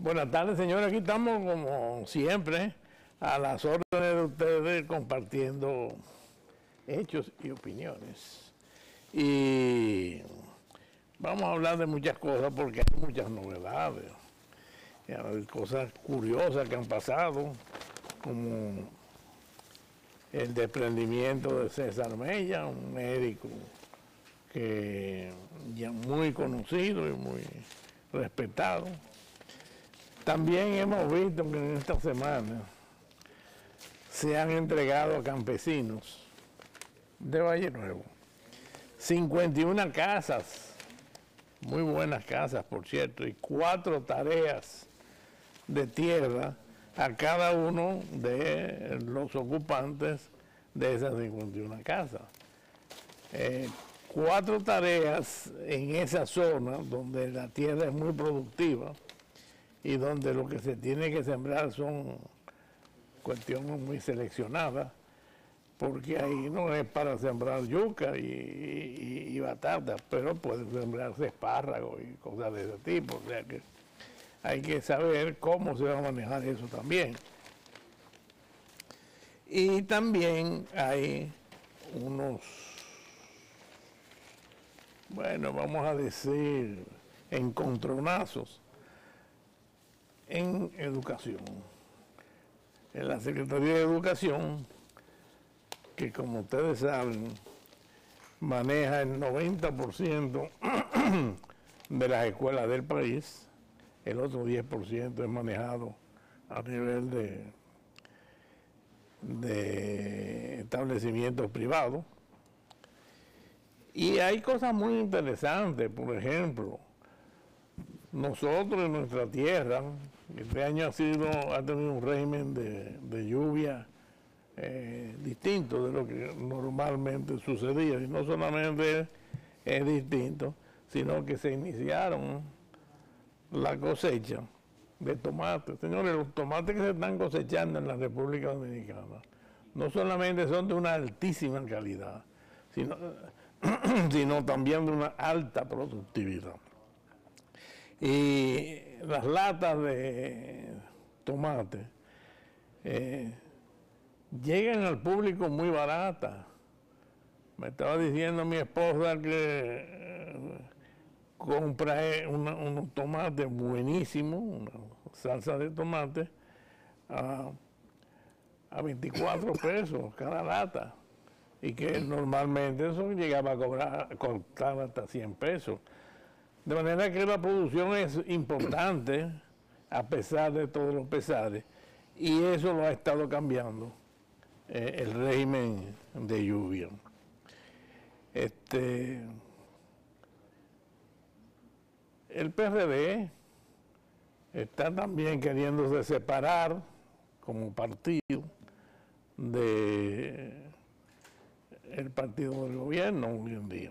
Buenas tardes, señores. Aquí estamos, como siempre, a las órdenes de ustedes, compartiendo hechos y opiniones. Y vamos a hablar de muchas cosas porque hay muchas novedades. Hay cosas curiosas que han pasado, como el desprendimiento de César Mella, un médico que ya muy conocido y muy respetado. También hemos visto que en esta semana se han entregado a campesinos de Valle Nuevo 51 casas, muy buenas casas por cierto, y 4 tareas de tierra a cada uno de los ocupantes de esas 51 casas. 4 tareas en esa zona donde la tierra es muy productiva y donde lo que se tiene que sembrar son cuestiones muy seleccionadas, porque ahí no es para sembrar yuca y batata, pero puede sembrarse espárragos y cosas de ese tipo, o sea que hay que saber cómo se va a manejar eso también. Y también hay unos, bueno, vamos a decir, encontronazos en educación. En la Secretaría de Educación, que como ustedes saben, maneja el 90% de las escuelas del país, el otro 10% es manejado a nivel de establecimientos privados. Y hay cosas muy interesantes, por ejemplo, nosotros en nuestra tierra, este año ha tenido un régimen de lluvia distinto de lo que normalmente sucedía, y no solamente es distinto, sino que se iniciaron la cosecha de tomates. Señores, los tomates que se están cosechando en la República Dominicana no solamente son de una altísima calidad, sino también de una alta productividad. Y las latas de tomate llegan al público muy baratas. Me estaba diciendo mi esposa que compra unos tomates buenísimos, una salsa de tomate, a 24 pesos cada lata, y que normalmente eso llegaba a costar hasta 100 pesos. De manera que la producción es importante, a pesar de todos los pesares, y eso lo ha estado cambiando el régimen de lluvia. El PRD está también queriéndose separar como partido del partido del gobierno hoy en día.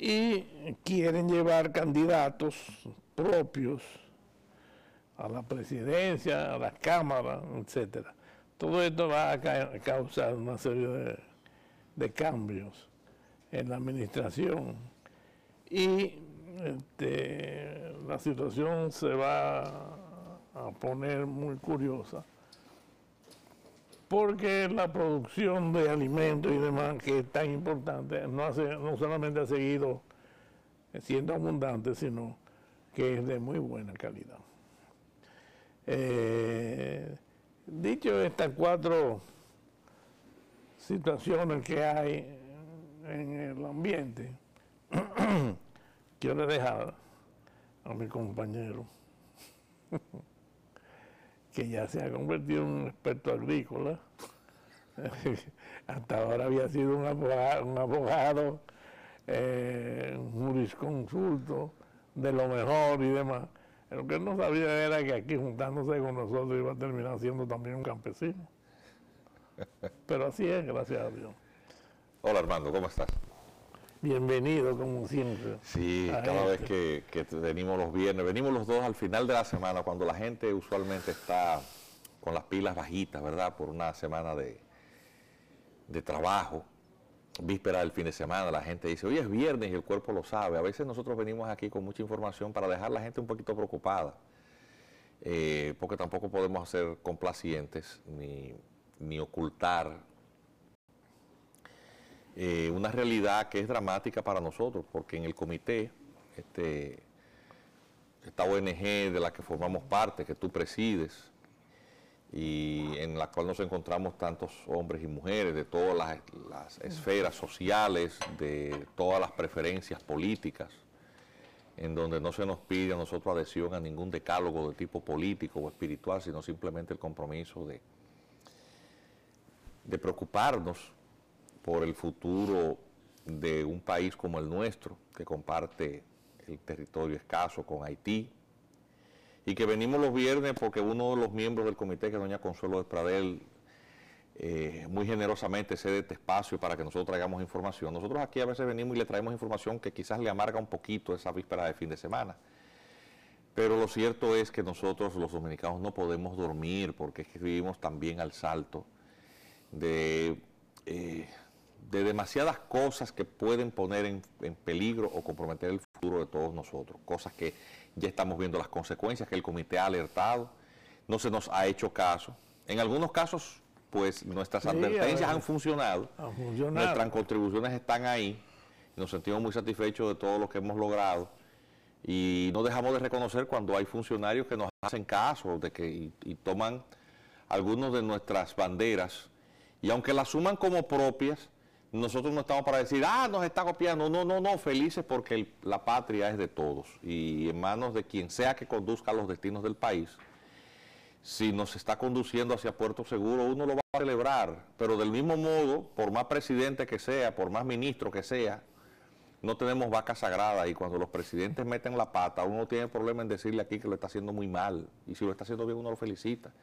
Y quieren llevar candidatos propios a la presidencia, a la Cámara, etcétera. Todo esto va a causar una serie de cambios en la administración, y la situación se va a poner muy curiosa, porque la producción de alimentos y demás, que es tan importante, no solamente ha seguido siendo abundante, sino que es de muy buena calidad. Dicho estas 4 situaciones que hay en el ambiente, quiero dejar a mi compañero, que ya se ha convertido en un experto agrícola. Hasta ahora había sido un abogado, un jurisconsulto de lo mejor y demás. Lo que él no sabía era que aquí, juntándose con nosotros, iba a terminar siendo también un campesino. Pero así es, gracias a Dios. Hola Armando, ¿cómo estás? Bienvenido, como siempre. Sí, cada vez que venimos los viernes, venimos los dos al final de la semana, cuando la gente usualmente está con las pilas bajitas, ¿verdad? Por una semana de trabajo, víspera del fin de semana, la gente dice, hoy es viernes y el cuerpo lo sabe. A veces nosotros venimos aquí con mucha información para dejar a la gente un poquito preocupada. porque tampoco podemos ser complacientes ni ocultar una realidad que es dramática para nosotros, porque en el comité, esta ONG de la que formamos parte, que tú presides, y en la cual nos encontramos tantos hombres y mujeres de todas las esferas sociales, de todas las preferencias políticas, en donde no se nos pide a nosotros adhesión a ningún decálogo de tipo político o espiritual, sino simplemente el compromiso de preocuparnos por el futuro de un país como el nuestro, que comparte el territorio escaso con Haití, y que venimos los viernes porque uno de los miembros del comité, que es doña Consuelo de Pradel, muy generosamente cede este espacio para que nosotros traigamos información. Nosotros aquí a veces venimos y le traemos información que quizás le amarga un poquito esa víspera de fin de semana, pero lo cierto es que nosotros los dominicanos no podemos dormir porque es que vivimos también al salto de demasiadas cosas que pueden poner en peligro o comprometer el futuro de todos nosotros, cosas que ya estamos viendo las consecuencias, que el comité ha alertado, no se nos ha hecho caso. En algunos casos, pues nuestras advertencias han funcionado, nuestras contribuciones están ahí, y nos sentimos muy satisfechos de todo lo que hemos logrado, y no dejamos de reconocer cuando hay funcionarios que nos hacen caso y toman algunas de nuestras banderas, y aunque las suman como propias, nosotros no estamos para decir, nos está copiando. No, felices porque la patria es de todos y en manos de quien sea que conduzca los destinos del país. Si nos está conduciendo hacia Puerto Seguro, uno lo va a celebrar, pero del mismo modo, por más presidente que sea, por más ministro que sea, no tenemos vaca sagrada, y cuando los presidentes meten la pata, uno no tiene problema en decirle aquí que lo está haciendo muy mal, y si lo está haciendo bien uno lo felicita.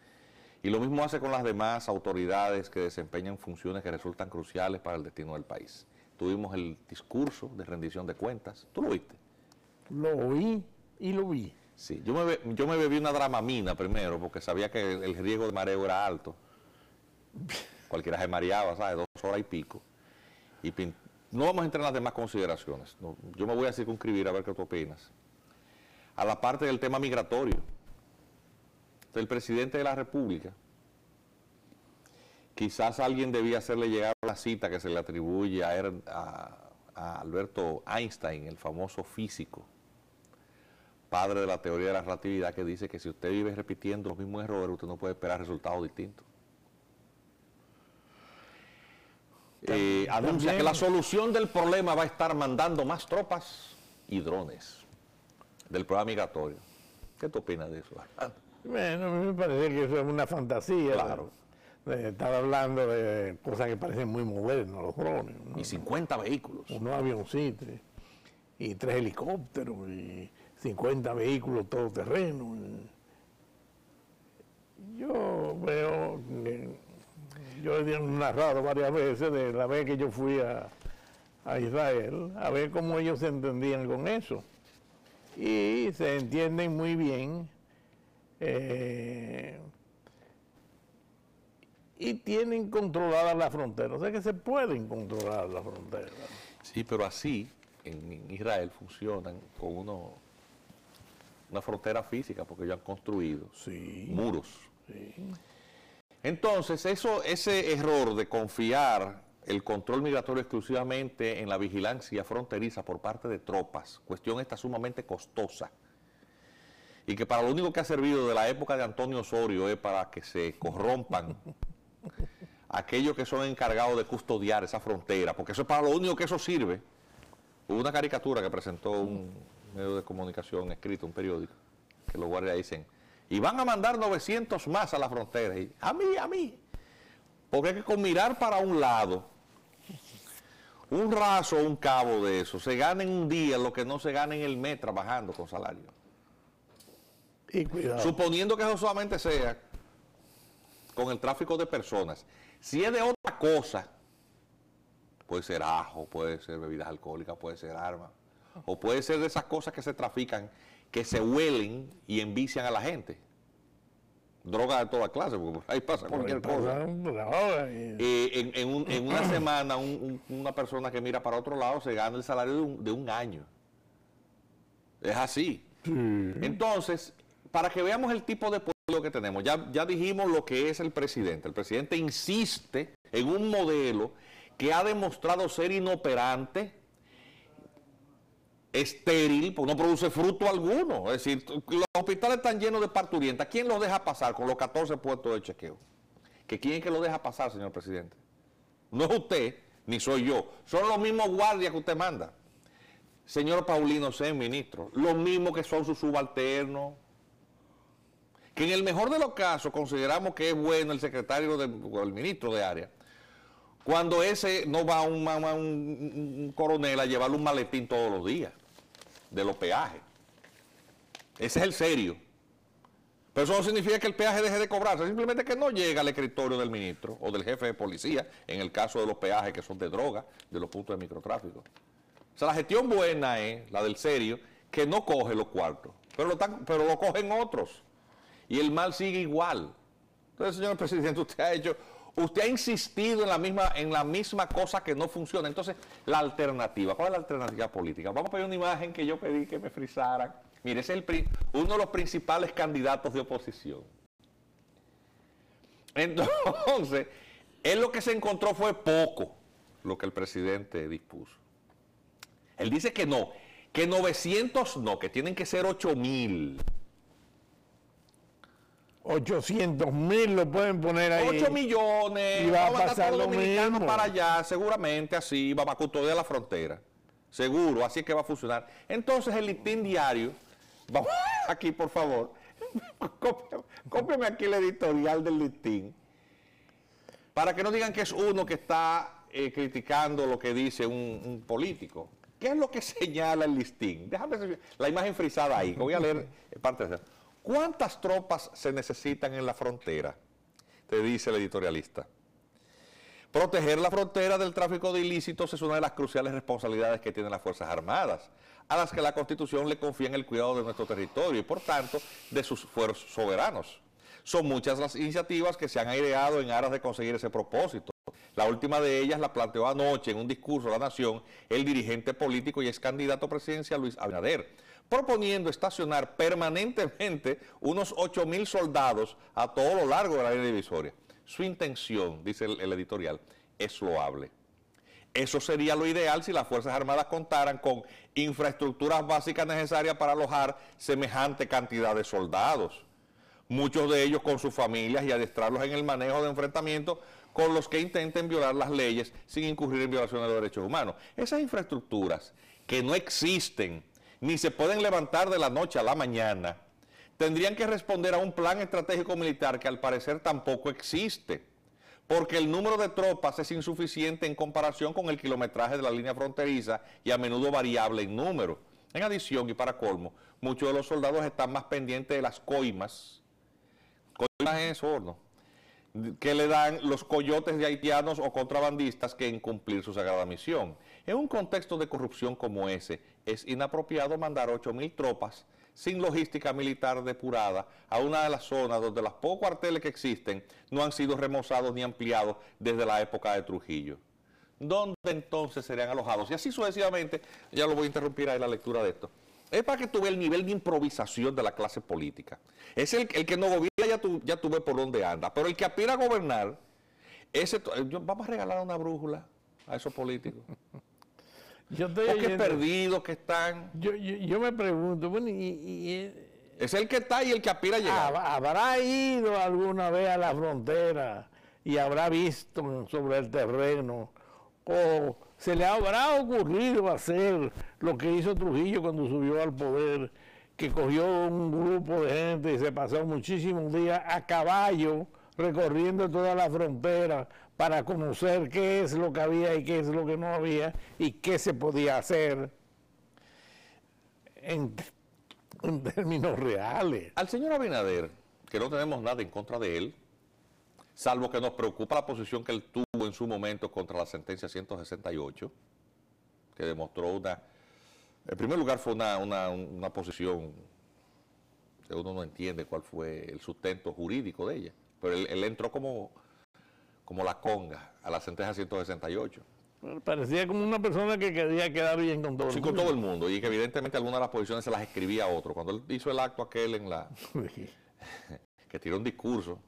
Y lo mismo hace con las demás autoridades que desempeñan funciones que resultan cruciales para el destino del país. Tuvimos el discurso de rendición de cuentas. ¿Tú lo viste? Lo oí y lo vi. Sí, yo me bebí una Dramamina primero porque sabía que el riesgo de mareo era alto. Cualquiera se mareaba, ¿sabes? 2 horas y pico. Y no vamos a entrar en las demás consideraciones. No, yo me voy a circunscribir a ver qué tú opinas. A la parte del tema migratorio. El presidente de la República, quizás alguien debía hacerle llegar la cita que se le atribuye a Alberto Einstein, el famoso físico, padre de la teoría de la relatividad, que dice que si usted vive repitiendo los mismos errores, usted no puede esperar resultados distintos. Anuncia que la solución del problema va a estar mandando más tropas y drones del programa migratorio. ¿Qué tú opinas de eso? Bueno, a mí me parece que eso es una fantasía. Claro. De estar hablando de cosas que parecen muy modernas, los drones, ¿no? Y 50 vehículos. Unos avioncitos, y 3 helicópteros, y 50 vehículos todoterrenos. Yo veo, yo he narrado varias veces de la vez que yo fui a Israel, a ver cómo ellos se entendían con eso. Y se entienden muy bien. Y tienen controlada la frontera, o sea que se pueden controlar la frontera. Sí, pero así en Israel funcionan con una frontera física, porque ellos han construido muros. Sí. Entonces, ese error de confiar el control migratorio exclusivamente en la vigilancia fronteriza por parte de tropas, cuestión esta sumamente costosa, y que para lo único que ha servido de la época de Antonio Osorio es para que se corrompan aquellos que son encargados de custodiar esa frontera, porque eso es para lo único que eso sirve. Hubo una caricatura que presentó un medio de comunicación escrito, un periódico, que los guardias dicen, y van a mandar 900 más a la frontera. Y, a mí. Porque es que con mirar para un lado, un raso o un cabo de eso, se gana en un día lo que no se gana en el mes trabajando con salario. Y cuidado. Suponiendo que eso solamente sea con el tráfico de personas. Si es de otra cosa, puede ser ajo, puede ser bebidas alcohólicas, puede ser armas, o puede ser de esas cosas que se trafican, que se huelen y envician a la gente. Drogas de toda clase, porque ahí pasa cualquier cosa. En una semana, una persona que mira para otro lado se gana el salario de un año. Es así. Sí. Entonces, para que veamos el tipo de pueblo que tenemos. Ya dijimos lo que es el presidente. El presidente insiste en un modelo que ha demostrado ser inoperante, estéril, pues no produce fruto alguno. Es decir, los hospitales están llenos de parturientas. ¿Quién los deja pasar con los 14 puestos de chequeo? ¿Quién es que los deja pasar, señor presidente? No es usted, ni soy yo. Son los mismos guardias que usted manda. Señor Paulino Sen, ministro, los mismos que son sus subalternos. Que en el mejor de los casos consideramos que es bueno el secretario o el ministro de área, cuando ese no va a un coronel a llevarle un maletín todos los días de los peajes. Ese es el serio. Pero eso no significa que el peaje deje de cobrarse, simplemente que no llega al escritorio del ministro o del jefe de policía, en el caso de los peajes que son de droga, de los puntos de microtráfico. O sea, la gestión buena es la del serio, que no coge los cuartos, pero lo cogen otros. Y el mal sigue igual. Entonces, señor presidente, usted ha insistido en la misma cosa que no funciona. Entonces, la alternativa, ¿cuál es la alternativa política? Vamos a poner una imagen que yo pedí que me frizaran. Mire, ese es uno de los principales candidatos de oposición. Entonces, él lo que se encontró fue poco lo que el presidente dispuso. Él dice que no, que 900 no, que tienen que ser 8.000. 800.000 lo pueden poner ahí. 8 millones, y va a mandar pasar todos los lo dominicanos mismo. para allá, seguramente así, vamos a custodiar la frontera. Seguro, así es que va a funcionar. Entonces el listín diario, vamos aquí por favor, cópiame aquí el editorial del listín, para que no digan que es uno que está criticando lo que dice un político. ¿Qué es lo que señala el listín? Déjame ver la imagen frisada ahí, que voy a leer parte de eso. ¿Cuántas tropas se necesitan en la frontera? Te dice el editorialista. Proteger la frontera del tráfico de ilícitos es una de las cruciales responsabilidades que tienen las Fuerzas Armadas, a las que la Constitución le confía en el cuidado de nuestro territorio y, por tanto, de sus fueros soberanos. Son muchas las iniciativas que se han aireado en aras de conseguir ese propósito. La última de ellas la planteó anoche en un discurso a la Nación el dirigente político y ex candidato presidencial Luis Abinader, proponiendo estacionar permanentemente unos 8.000 soldados a todo lo largo de la línea divisoria. Su intención, dice el editorial, es loable. Eso sería lo ideal si las Fuerzas Armadas contaran con infraestructuras básicas necesarias para alojar semejante cantidad de soldados, muchos de ellos con sus familias, y adiestrarlos en el manejo de enfrentamientos con los que intenten violar las leyes sin incurrir en violaciones de los derechos humanos. Esas infraestructuras que no existen ni se pueden levantar de la noche a la mañana, tendrían que responder a un plan estratégico militar que al parecer tampoco existe, porque el número de tropas es insuficiente en comparación con el kilometraje de la línea fronteriza y a menudo variable en número. En adición, y para colmo, muchos de los soldados están más pendientes de las coimas es horno, que le dan los coyotes de haitianos o contrabandistas que en cumplir su sagrada misión. En un contexto de corrupción como ese, es inapropiado mandar 8.000 tropas sin logística militar depurada a una de las zonas donde los pocos cuarteles que existen no han sido remozados ni ampliados desde la época de Trujillo. ¿Dónde entonces serían alojados? Y así sucesivamente, ya lo voy a interrumpir ahí la lectura de esto. Es para que tú veas el nivel de improvisación de la clase política. Es el que no gobierna, ya tú ves por dónde anda. Pero el que aspira a gobernar, vamos a regalar una brújula a esos políticos. Porque perdidos que están. Yo me pregunto, bueno, es el que está y el que aspira a llegar. ¿Habrá ido alguna vez a la frontera y habrá visto sobre el terreno, o se le habrá ocurrido hacer lo que hizo Trujillo cuando subió al poder, que cogió un grupo de gente y se pasó muchísimos días a caballo recorriendo toda la frontera para conocer qué es lo que había y qué es lo que no había y qué se podía hacer en términos reales? Al señor Abinader, que no tenemos nada en contra de él, salvo que nos preocupa la posición que él tuvo en su momento contra la sentencia 168, que demostró en primer lugar fue una posición que uno no entiende cuál fue el sustento jurídico de ella, pero él entró como la conga a la sentencia 168. Parecía como una persona que quería quedar bien con todo el mundo. Sí, con todo el mundo, y que evidentemente algunas de las posiciones se las escribía a otro. Cuando él hizo el acto aquel que tiró un discurso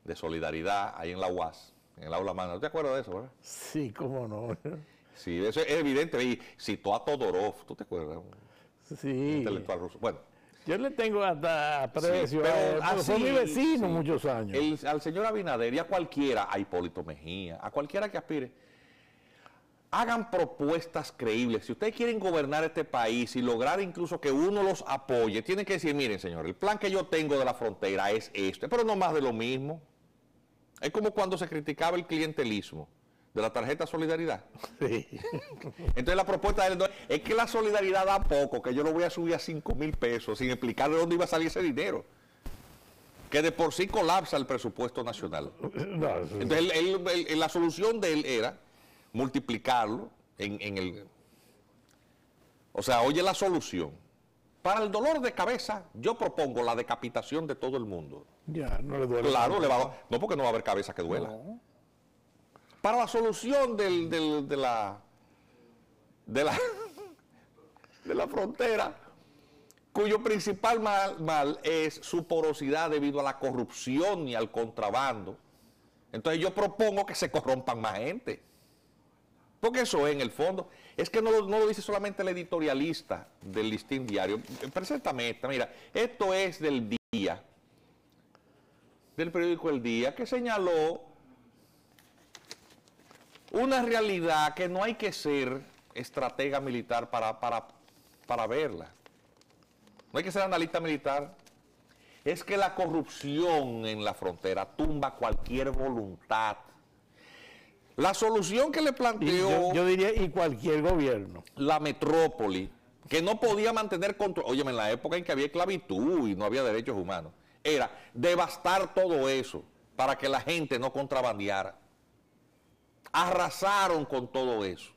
de solidaridad ahí en la UAS, en el aula magna. ¿No te acuerdas de eso, verdad? Sí, cómo no. Sí, eso es evidente. Y citó a Todorov, ¿tú te acuerdas? Sí. Intelectual ruso. Bueno. Yo le tengo hasta aprecio, sí, pero fue mi vecino sí, muchos años. Al señor Abinader y a cualquiera, a Hipólito Mejía, a cualquiera que aspire, hagan propuestas creíbles. Si ustedes quieren gobernar este país y lograr incluso que uno los apoye, tienen que decir, miren señor, el plan que yo tengo de la frontera es este, pero no más de lo mismo. Es como cuando se criticaba el clientelismo de la tarjeta Solidaridad. Sí. Entonces la propuesta de él es que la solidaridad da poco, que yo lo voy a subir a 5,000 pesos sin explicar de dónde iba a salir ese dinero. Que de por sí colapsa el presupuesto nacional. No, sí. Entonces la solución de él era multiplicarlo en el... O sea, oye la solución. Para el dolor de cabeza, yo propongo la decapitación de todo el mundo. Ya, no le duele. Claro, no, porque no va a haber cabeza que duela. No. Para la solución de la frontera, cuyo principal mal es su porosidad debido a la corrupción y al contrabando. Entonces yo propongo que se corrompan más gente. Porque eso en el fondo, es que no lo dice solamente el editorialista del Listín Diario. Preséntame esta, mira, esto es del Día, del periódico El Día, que señaló una realidad que no hay que ser estratega militar para verla. No hay que ser analista militar. Es que la corrupción en la frontera tumba cualquier voluntad. La solución que le planteó... Yo diría, y cualquier gobierno. La metrópoli, que no podía mantener control... Óyeme, en la época en que había esclavitud y no había derechos humanos, era devastar todo eso para que la gente no contrabandeara. Arrasaron con todo eso.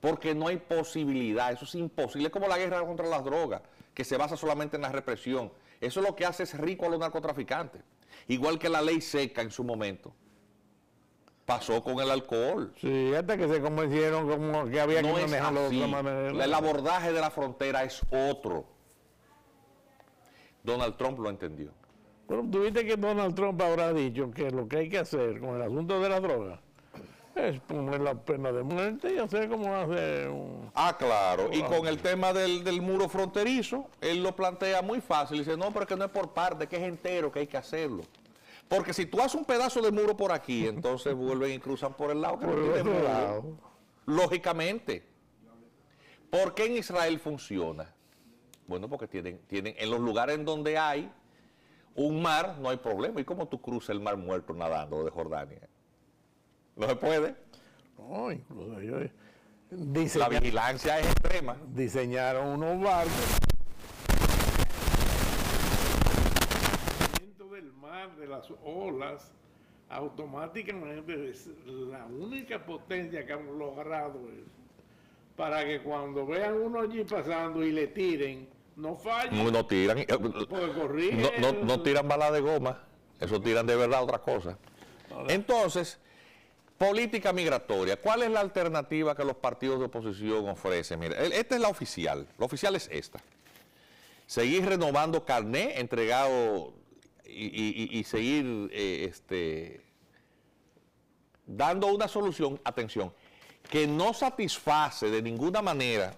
Porque no hay posibilidad, eso es imposible. Es como la guerra contra las drogas, que se basa solamente en la represión. Eso lo que hace es rico a los narcotraficantes. Igual que la ley seca en su momento. Pasó con el alcohol. Sí, hasta que se convencieron como que había que manejarlo de otra manera. El abordaje de la frontera es otro. Donald Trump lo entendió. Pero tuviste que Donald Trump habrá dicho que lo que hay que hacer con el asunto de la droga es poner la pena de muerte y hacer como hace un... Ah, claro. Y con el tema del muro fronterizo, él lo plantea muy fácil. Dice, no, pero es que no es por parte, que es entero, que hay que hacerlo. Porque si tú haces un pedazo de muro por aquí, entonces vuelven y cruzan por el lado que no tiene muro. Lógicamente. ¿Por qué en Israel funciona? Bueno, porque tienen en los lugares en donde hay un mar, no hay problema. ¿Y cómo tú cruzas el mar muerto nadando de Jordania? No se puede. No, incluso la vigilancia es extrema. Diseñaron unos barcos del mar, de las olas, automáticamente es la única potencia que han logrado es para que cuando vean uno allí pasando y le tiren, no fallen. No tiran. No tiran balas de goma. Eso tiran de verdad otra cosa. Entonces, política migratoria. ¿Cuál es la alternativa que los partidos de oposición ofrecen? Mira, esta es la oficial. La oficial es esta. Seguir renovando carné entregado y seguir dando una solución, atención, que no satisface de ninguna manera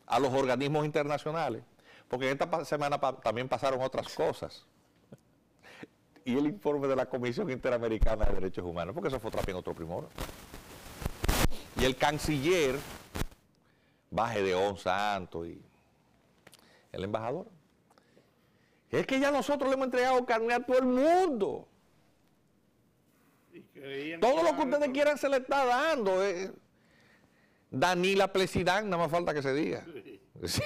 a los organismos internacionales, porque en esta semana también pasaron otras cosas. Y el informe de la Comisión Interamericana de Derechos Humanos, porque eso fue también otro primor. Y el canciller, Baje de On Santo, y el embajador. Es que ya nosotros le hemos entregado carne a todo el mundo. Todo lo que ustedes quieran se le está dando. Danila Plesidán, nada más falta que se diga. Sí,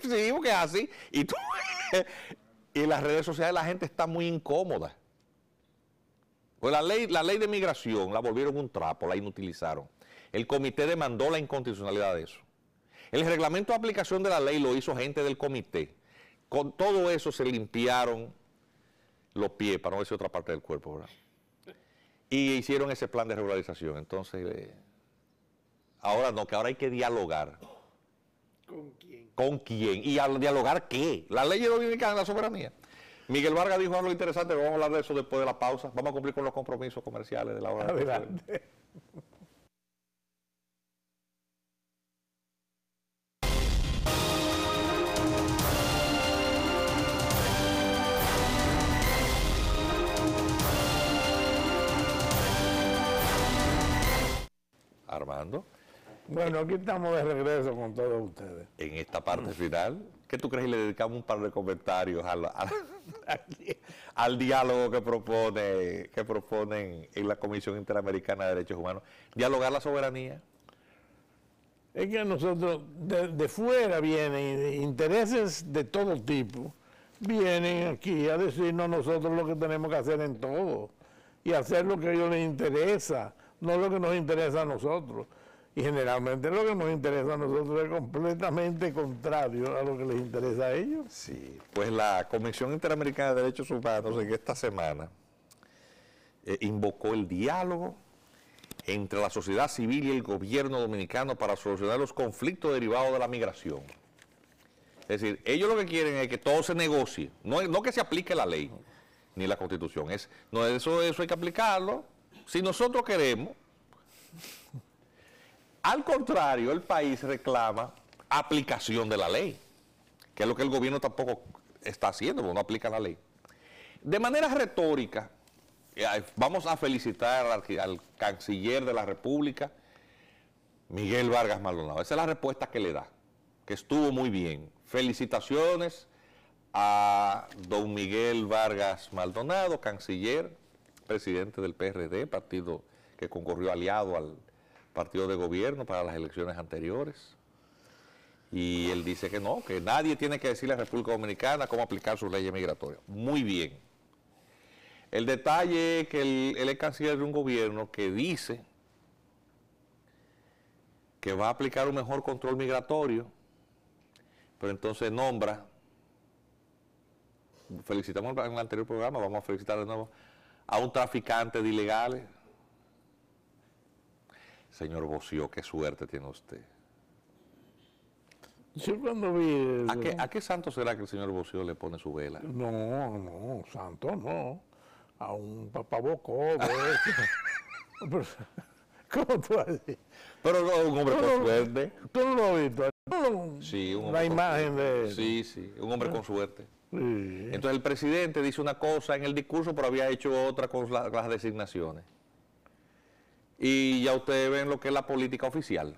sí, porque es así. Y en las redes sociales la gente está muy incómoda. Pues la ley de migración la volvieron un trapo, la inutilizaron. El comité demandó la inconstitucionalidad de eso. El reglamento de aplicación de la ley lo hizo gente del comité. Con todo eso se limpiaron los pies, para no decir otra parte del cuerpo, ¿verdad? y hicieron ese plan de regularización. Entonces, ahora no, que ahora hay que dialogar. ¿Con quién? ¿Con quién? ¿Y a dialogar qué? La ley dominicana de la soberanía. Miguel Vargas dijo algo interesante, vamos a hablar de eso después de la pausa. Vamos a cumplir con los compromisos comerciales de la hora. Adelante. Armando, Bueno, aquí estamos de regreso con todos ustedes. en esta parte final, ¿qué tú crees? Y le dedicamos un par de comentarios al diálogo que proponen en la Comisión Interamericana de Derechos Humanos. Dialogar la soberanía. Es que a nosotros, de fuera vienen intereses de todo tipo, vienen aquí a decirnos a nosotros lo que tenemos que hacer en todo y hacer lo que a ellos les interesa, no lo que nos interesa a nosotros. Y generalmente lo que nos interesa a nosotros es completamente contrario a lo que les interesa a ellos. Sí, pues la Comisión Interamericana de Derechos Humanos en esta semana invocó el diálogo entre la sociedad civil y el gobierno dominicano para solucionar los conflictos derivados de la migración. Es decir, ellos lo que quieren es que todo se negocie, no que se aplique la ley ni la Constitución, eso hay que aplicarlo si nosotros queremos. Al contrario, el país reclama aplicación de la ley, que es lo que el gobierno tampoco está haciendo, porque no aplica la ley. De manera retórica, vamos a felicitar al canciller de la República, Miguel Vargas Maldonado. Esa es la respuesta que le da, que estuvo muy bien. Felicitaciones a don Miguel Vargas Maldonado, canciller, presidente del PRD, partido que concurrió aliado al partido de gobierno para las elecciones anteriores. Y él dice que no, que nadie tiene que decirle a la República Dominicana cómo aplicar sus leyes migratorias. Muy bien. El detalle es que él es canciller de un gobierno que dice que va a aplicar un mejor control migratorio, pero entonces nombra, felicitamos en el anterior programa, vamos a felicitar de nuevo, a un traficante de ilegales. Señor Bocio, qué suerte tiene usted. Yo cuando vi... ¿A qué santo será que el señor Bocio le pone su vela? No, santo no. A un papabocó. ¿Cómo tú así? Pero no, un hombre con suerte. ¿Tú no lo has visto? Sí, un hombre la imagen de... Sí, un hombre con suerte. Sí. Entonces el presidente dice una cosa en el discurso, pero había hecho otra con las designaciones. Y ya ustedes ven lo que es la política oficial.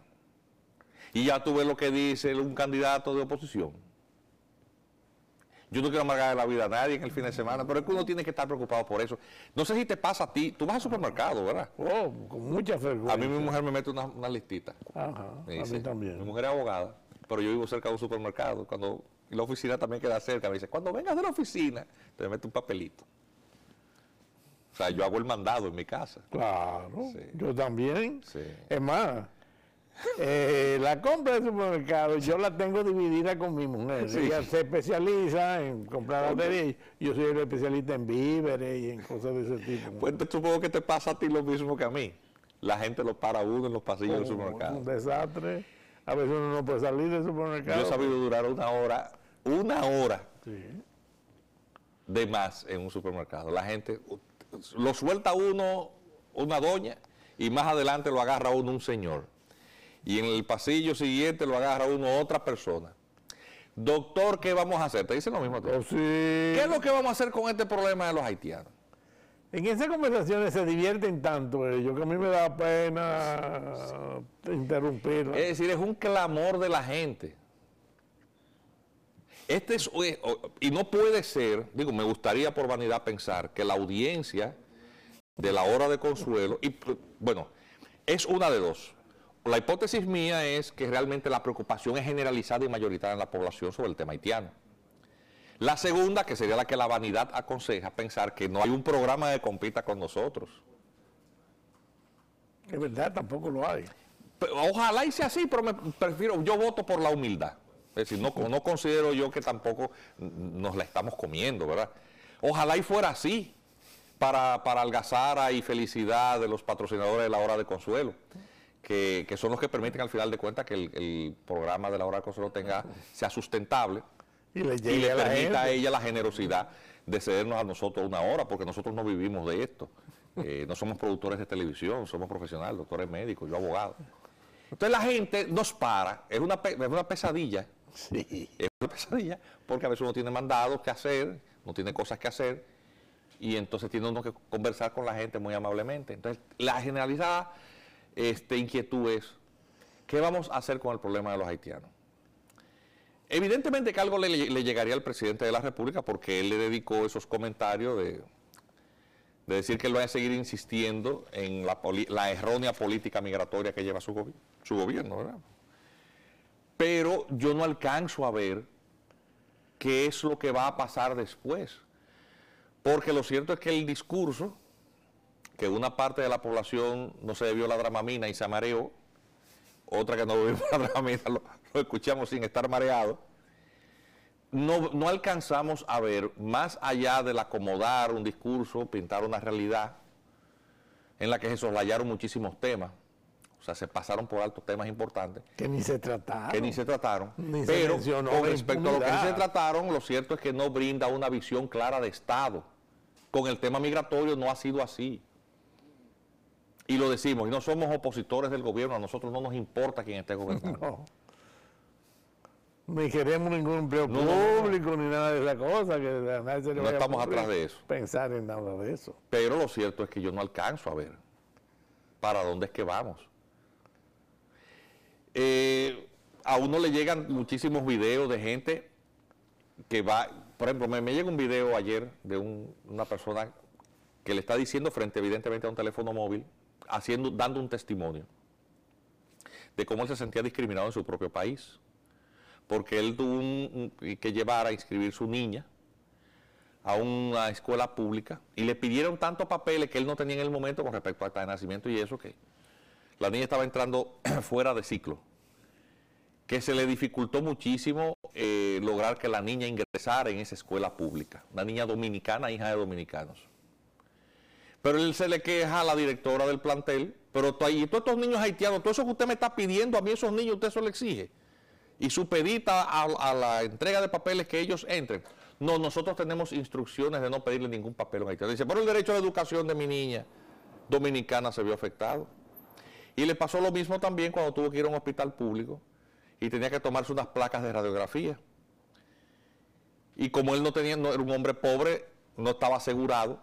Y ya tú ves lo que dice un candidato de oposición. Yo no quiero amargar la vida a nadie en el fin de semana, pero es que uno tiene que estar preocupado por eso. No sé si te pasa a ti, tú vas al supermercado, ¿verdad? Oh, con mucha frecuencia. A mí mi mujer me mete una listita. Ajá, Me a dice, mí también. Mi mujer es abogada, pero yo vivo cerca de un supermercado. Y la oficina también queda cerca. Me dice, cuando vengas de la oficina, te mete un papelito. O sea, yo hago el mandado en mi casa. Claro, Sí. yo también. Sí. Es más, la compra del supermercado yo la tengo dividida con mi mujer. Sí. Ella se especializa en comprar baterías. Yo soy el especialista en víveres y en cosas de ese tipo. Pues supongo que te pasa a ti lo mismo que a mí. La gente lo para uno en los pasillos del Es supermercado. un desastre. A veces uno no puede salir del supermercado. Yo he sabido durar una hora Sí. de más en un supermercado. La gente lo suelta uno, una doña, y más adelante lo agarra uno un señor. Y en el pasillo siguiente lo agarra uno otra persona. Doctor, ¿qué vamos a hacer? Te dicen lo mismo a ti. Oh, sí. ¿Qué es lo que vamos a hacer con este problema de los haitianos? En esas conversaciones se divierten tanto ellos que a mí me da pena interrumpirla. Es decir, es un clamor de la gente. Y no puede ser, digo, me gustaría por vanidad pensar que la audiencia de la hora de consuelo, y bueno, es una de dos. La hipótesis mía es que realmente la preocupación es generalizada y mayoritaria en la población sobre el tema haitiano. La segunda, que sería la que la vanidad aconseja, pensar que no hay un programa que compita con nosotros. Es verdad, tampoco lo hay. Ojalá y sea así, pero yo voto por la humildad. Es decir, no considero yo que tampoco nos la estamos comiendo, ¿verdad? Ojalá y fuera así, para algazara y felicidad de los patrocinadores de la Hora de Consuelo, que son los que permiten al final de cuentas que el programa de la Hora de Consuelo sea sustentable y le permita a ella la generosidad de cedernos a nosotros una hora, porque nosotros no vivimos de esto. No somos productores de televisión, somos profesionales, doctores médicos, yo abogado. Entonces la gente nos para, es una pesadilla. Sí. Es una pesadilla, porque a veces uno tiene mandados que hacer, no tiene cosas que hacer, y entonces tiene uno que conversar con la gente muy amablemente. Entonces, la generalizada inquietud es, ¿qué vamos a hacer con el problema de los haitianos? Evidentemente que algo le llegaría al presidente de la República, porque él le dedicó esos comentarios de decir que él va a seguir insistiendo en la errónea política migratoria que lleva su gobierno, ¿verdad? Pero yo no alcanzo a ver qué es lo que va a pasar después. Porque lo cierto es que el discurso, que una parte de la población no se bebió la Dramamina y se mareó, otra que no bebió la Dramamina lo escuchamos sin estar mareado, no alcanzamos a ver, más allá del acomodar un discurso, pintar una realidad en la que se soslayaron muchísimos temas. O sea, se pasaron por alto temas importantes. Que ni se trataron. Pero con respecto a lo que sí se trataron, lo cierto es que no brinda una visión clara de Estado. Con el tema migratorio no ha sido así. Y lo decimos, y no somos opositores del gobierno, a nosotros no nos importa quién esté gobernando. No. Ni queremos ningún empleo público, ni nada de esa cosa. Que nadie se le no estamos atrás de eso. Pensar en nada de eso. Pero lo cierto es que yo no alcanzo a ver para dónde es que vamos. A uno le llegan muchísimos videos de gente que va, por ejemplo, me llega un video ayer de una persona que le está diciendo frente evidentemente a un teléfono móvil, dando un testimonio de cómo él se sentía discriminado en su propio país, porque él tuvo que llevar a inscribir su niña a una escuela pública y le pidieron tantos papeles que él no tenía en el momento con respecto a acta de nacimiento y eso, que la niña estaba entrando fuera de ciclo, que se le dificultó muchísimo lograr que la niña ingresara en esa escuela pública, una niña dominicana, hija de dominicanos. Pero él se le queja a la directora del plantel, pero todos estos niños haitianos, todo eso que usted me está pidiendo, a mí esos niños usted eso le exige. Y supedita a la entrega de papeles que ellos entren. No, nosotros tenemos instrucciones de no pedirle ningún papel a un haitiano. Dice, pero el derecho a la educación de mi niña dominicana se vio afectado. Y le pasó lo mismo también cuando tuvo que ir a un hospital público y tenía que tomarse unas placas de radiografía. Y como él no era un hombre pobre, no estaba asegurado,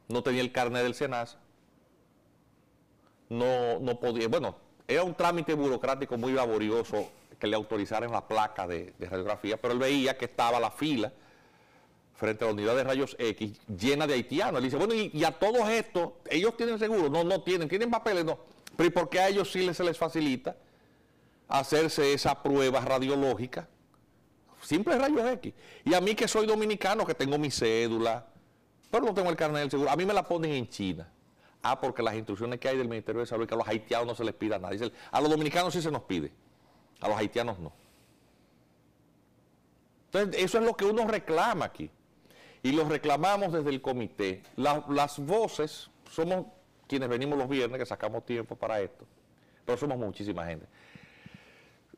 no tenía el carnet del SENASA, no podía, bueno, era un trámite burocrático muy laborioso que le autorizaran la placa de radiografía, pero él veía que estaba la fila frente a la unidad de rayos X llena de haitianos. Él dice, bueno, y a todos estos, ¿ellos tienen seguro? No tienen papeles, no. Pero ¿y por qué a ellos sí se les facilita hacerse esa prueba radiológica? Simple rayos X. Y a mí que soy dominicano, que tengo mi cédula, pero no tengo el carnet del seguro, a mí me la ponen en China. Ah, porque las instrucciones que hay del Ministerio de Salud es que a los haitianos no se les pida nada. Dice, a los dominicanos sí se nos pide, a los haitianos no. Entonces, eso es lo que uno reclama aquí. Y lo reclamamos desde el comité. Las voces, somos quienes venimos los viernes, que sacamos tiempo para esto, pero somos muchísima gente.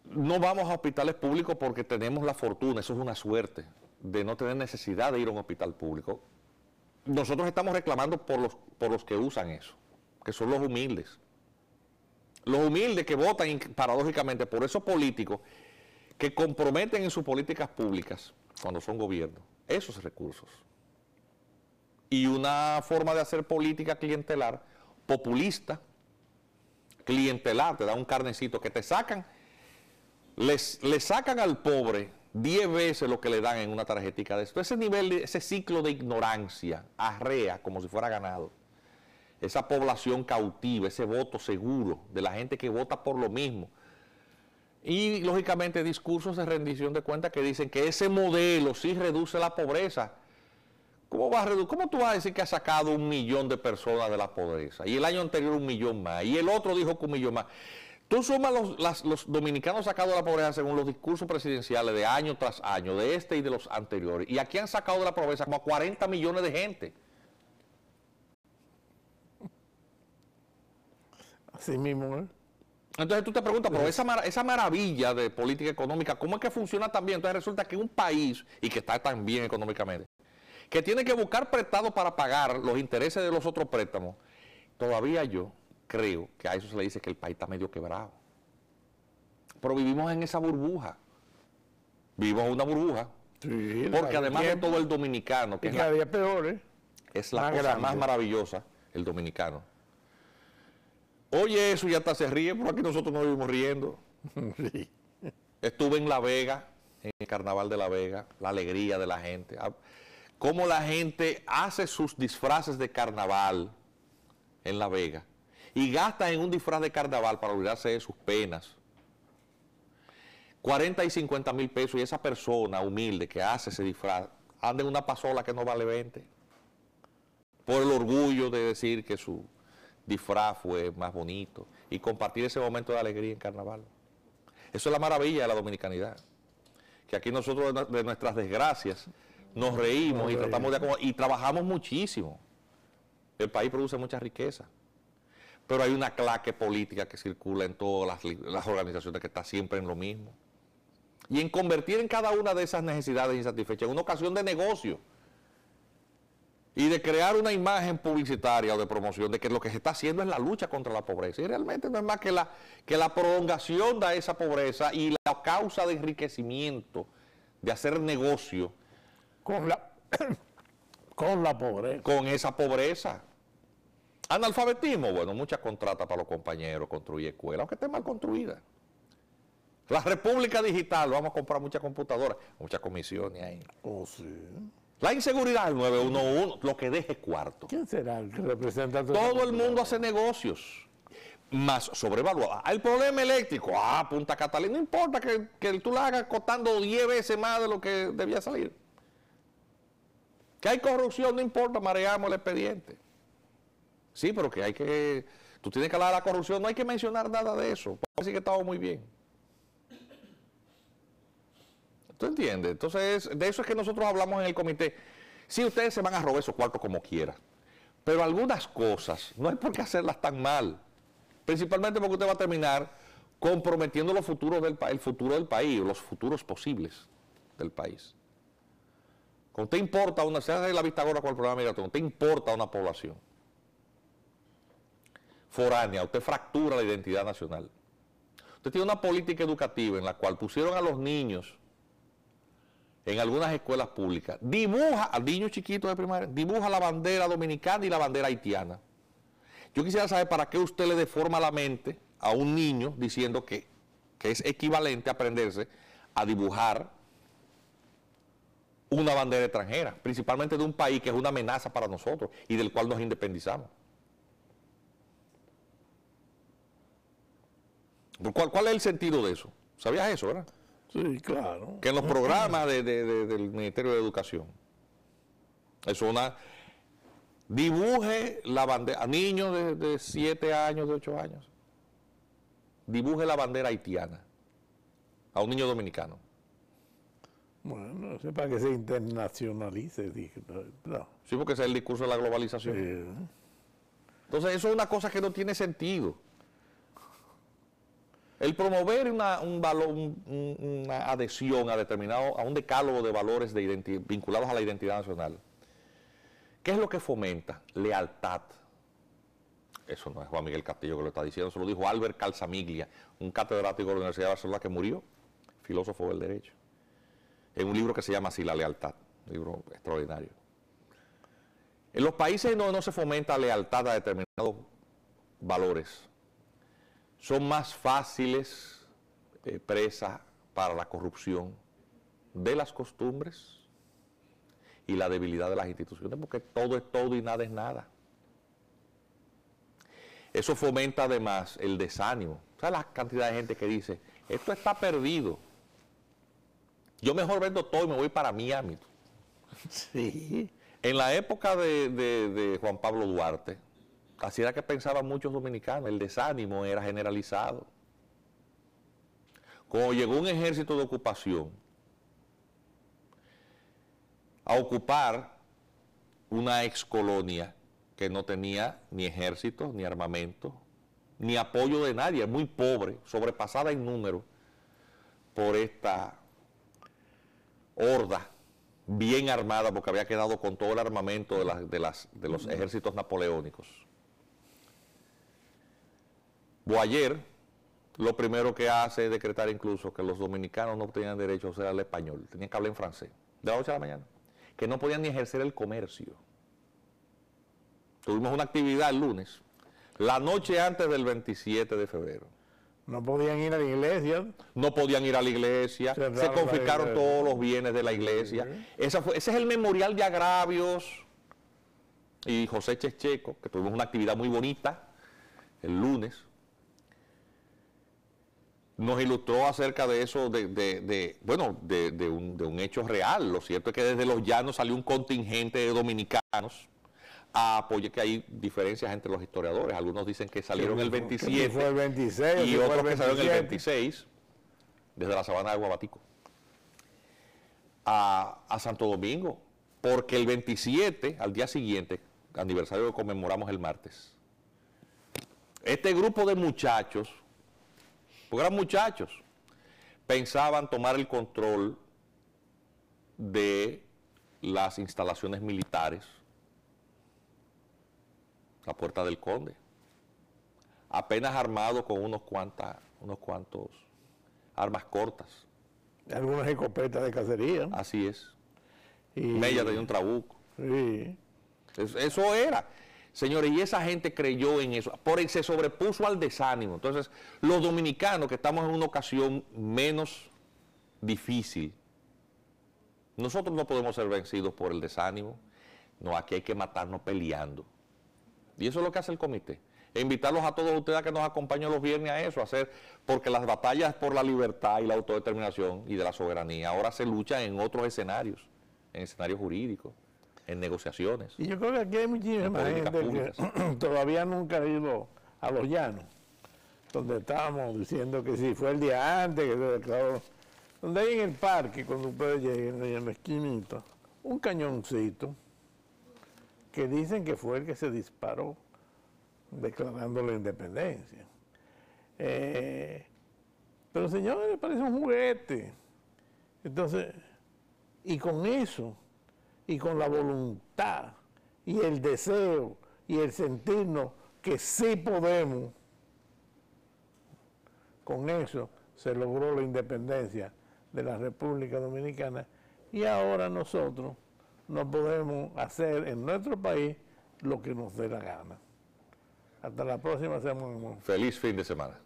No vamos a hospitales públicos porque tenemos la fortuna, eso es una suerte, de no tener necesidad de ir a un hospital público. Nosotros estamos reclamando por los que usan eso, que son los humildes. Los humildes que votan paradójicamente por esos políticos que comprometen en sus políticas públicas, cuando son gobierno, esos recursos. Y una forma de hacer política clientelar, populista, clientelar, te da un carnecito que te sacan, le sacan al pobre 10 veces lo que le dan en una tarjetica de esto. Ese nivel, ese ciclo de ignorancia, arrea como si fuera ganado. Esa población cautiva, ese voto seguro de la gente que vota por lo mismo. Y, lógicamente, discursos de rendición de cuentas que dicen que ese modelo sí reduce la pobreza. ¿Cómo tú vas a decir que ha sacado 1 millón de personas de la pobreza? Y el año anterior 1 millón más. Y el otro dijo que 1 millón más. Tú sumas los dominicanos sacados de la pobreza según los discursos presidenciales de año tras año, de este y de los anteriores. Y aquí han sacado de la pobreza como a 40 millones de gente. Así mismo, ¿eh? Entonces tú te preguntas, pero esa maravilla de política económica, ¿cómo es que funciona tan bien? Entonces resulta que un país, y que está tan bien económicamente, que tiene que buscar prestado para pagar los intereses de los otros préstamos, todavía yo creo que a eso se le dice que el país está medio quebrado. Pero vivimos en esa burbuja. Vivimos en una burbuja. Sí, Porque además de todo el dominicano, que y cada día peor, ¿eh? es la Más cosa grande. más maravillosa, el dominicano. Oye, eso ya hasta se ríe, pero aquí nosotros no vivimos riendo. Sí. Estuve en La Vega, en el Carnaval de La Vega, la alegría de la gente. Cómo la gente hace sus disfraces de carnaval en La Vega y gasta en un disfraz de carnaval para olvidarse de sus penas 40 y 50 mil pesos, y esa persona humilde que hace ese disfraz anda en una pasola que no vale 20 por el orgullo de decir que su disfraz fue más bonito y compartir ese momento de alegría en carnaval. Eso es la maravilla de la dominicanidad, que aquí nosotros de nuestras desgracias nos reímos y tratamos de acomodar, y trabajamos muchísimo. El país produce mucha riqueza, pero hay una claque política que circula en todas las organizaciones que está siempre en lo mismo. Y en convertir en cada una de esas necesidades insatisfechas en una ocasión de negocio y de crear una imagen publicitaria o de promoción de que lo que se está haciendo es la lucha contra la pobreza. Y realmente no es más que la prolongación de esa pobreza y la causa de enriquecimiento de hacer negocio Con la pobreza. con esa pobreza. Analfabetismo, bueno, muchas contratas para los compañeros, construir escuelas, aunque esté mal construida. La República Digital, vamos a comprar muchas computadoras, muchas comisiones ahí. Oh, sí. La inseguridad, el 911, lo que deje cuarto. ¿Quién será el que representa a Todo el mundo hace negocios, más sobrevaluado. El problema eléctrico, Punta Catalina, no importa que tú la hagas costando 10 veces más de lo que debía salir. Que hay corrupción, no importa, mareamos el expediente. Sí, pero que tú tienes que hablar de la corrupción, no hay que mencionar nada de eso, así que estamos muy bien. ¿Tú entiendes? Entonces, de eso es que nosotros hablamos en el comité. Sí, ustedes se van a robar esos cuartos como quieran, pero algunas cosas no hay por qué hacerlas tan mal, principalmente porque usted va a terminar comprometiendo el futuro del país, los futuros posibles del país. Cuando usted importa se hace la vista ahora con el programa migratorio, usted importa a una población foránea, usted fractura la identidad nacional. Usted tiene una política educativa en la cual pusieron a los niños en algunas escuelas públicas, dibuja al niño chiquito de primaria, dibuja la bandera dominicana y la bandera haitiana. Yo quisiera saber para qué usted le deforma la mente a un niño diciendo que es equivalente a aprenderse a dibujar una bandera extranjera, principalmente de un país que es una amenaza para nosotros y del cual nos independizamos. ¿Cuál es el sentido de eso? ¿Sabías eso, verdad? Sí, claro. Que en los programas del Ministerio de Educación, dibuje la bandera, a niños de 7 años, de 8 años, dibuje la bandera haitiana a un niño dominicano. Bueno, no sé, para que se internacionalice. Dije, no. Sí, porque ese es el discurso de la globalización. Sí. Entonces, eso es una cosa que no tiene sentido. El promover una adhesión a un decálogo de valores vinculados a la identidad nacional, ¿qué es lo que fomenta? Lealtad. Eso no es Juan Miguel Castillo que lo está diciendo, eso lo dijo Albert Calzamiglia, un catedrático de la Universidad de Barcelona que murió, filósofo del derecho, en un libro que se llama así, La lealtad, un libro extraordinario. En los países donde no se fomenta lealtad a determinados valores, son más fáciles presa para la corrupción de las costumbres y la debilidad de las instituciones, porque todo es todo y nada es nada. Eso fomenta además el desánimo. ¿Sabes la cantidad de gente que dice, esto está perdido? Yo mejor vendo todo y me voy para Miami. Sí. En la época de Juan Pablo Duarte, así era que pensaban muchos dominicanos, el desánimo era generalizado. Cuando llegó un ejército de ocupación a ocupar una ex colonia que no tenía ni ejército, ni armamento, ni apoyo de nadie, es muy pobre, sobrepasada en número por esta horda bien armada, porque había quedado con todo el armamento de los ejércitos napoleónicos. Boyer lo primero que hace es decretar incluso que los dominicanos no tenían derecho a usar el español, tenían que hablar en francés, de la noche a la mañana, que no podían ni ejercer el comercio. Tuvimos una actividad el lunes, la noche antes del 27 de febrero. No podían ir a la iglesia. No podían ir a la iglesia, se confiscaron todos los bienes de la iglesia. Ese es el memorial de agravios. Y José Checheco, que tuvimos una actividad muy bonita el lunes, nos ilustró acerca de eso, de un hecho real. Lo cierto es que desde los llanos salió un contingente de dominicanos a apoyar, que hay diferencias entre los historiadores. Algunos dicen que salieron el 27 fue el 26, y otros que salieron el 27. 26 desde la sabana de Guabatico a Santo Domingo, porque el 27, al día siguiente, aniversario que conmemoramos el martes, este grupo de muchachos, porque eran muchachos, pensaban tomar el control de las instalaciones militares, la Puerta del Conde, apenas armado con unos cuantos armas cortas. Algunas escopetas de cacería. Así es. Y Mella tenía un trabuco. sí. Eso era. Señores, y esa gente creyó en eso, se sobrepuso al desánimo. Entonces, los dominicanos, que estamos en una ocasión menos difícil, nosotros no podemos ser vencidos por el desánimo. No, aquí hay que matarnos peleando. Y eso es lo que hace el comité. E invitarlos a todos ustedes a que nos acompañen los viernes a eso, porque las batallas por la libertad y la autodeterminación y de la soberanía ahora se luchan en otros escenarios, en escenarios jurídicos, en negociaciones. Y yo creo que aquí hay muchísima gente que todavía nunca ha ido a Los Llanos, donde estábamos diciendo que si fue el día antes, que se declaró, donde hay en el parque, cuando ustedes lleguen, ahí en la esquinita, un cañoncito, que dicen que fue el que se disparó declarando la independencia. Pero señores, parece un juguete. Entonces, y con eso, y con la voluntad, y el deseo, y el sentirnos que sí podemos, con eso se logró la independencia de la República Dominicana, y ahora nosotros no podemos hacer en nuestro país lo que nos dé la gana. Hasta la próxima semana. Feliz fin de semana.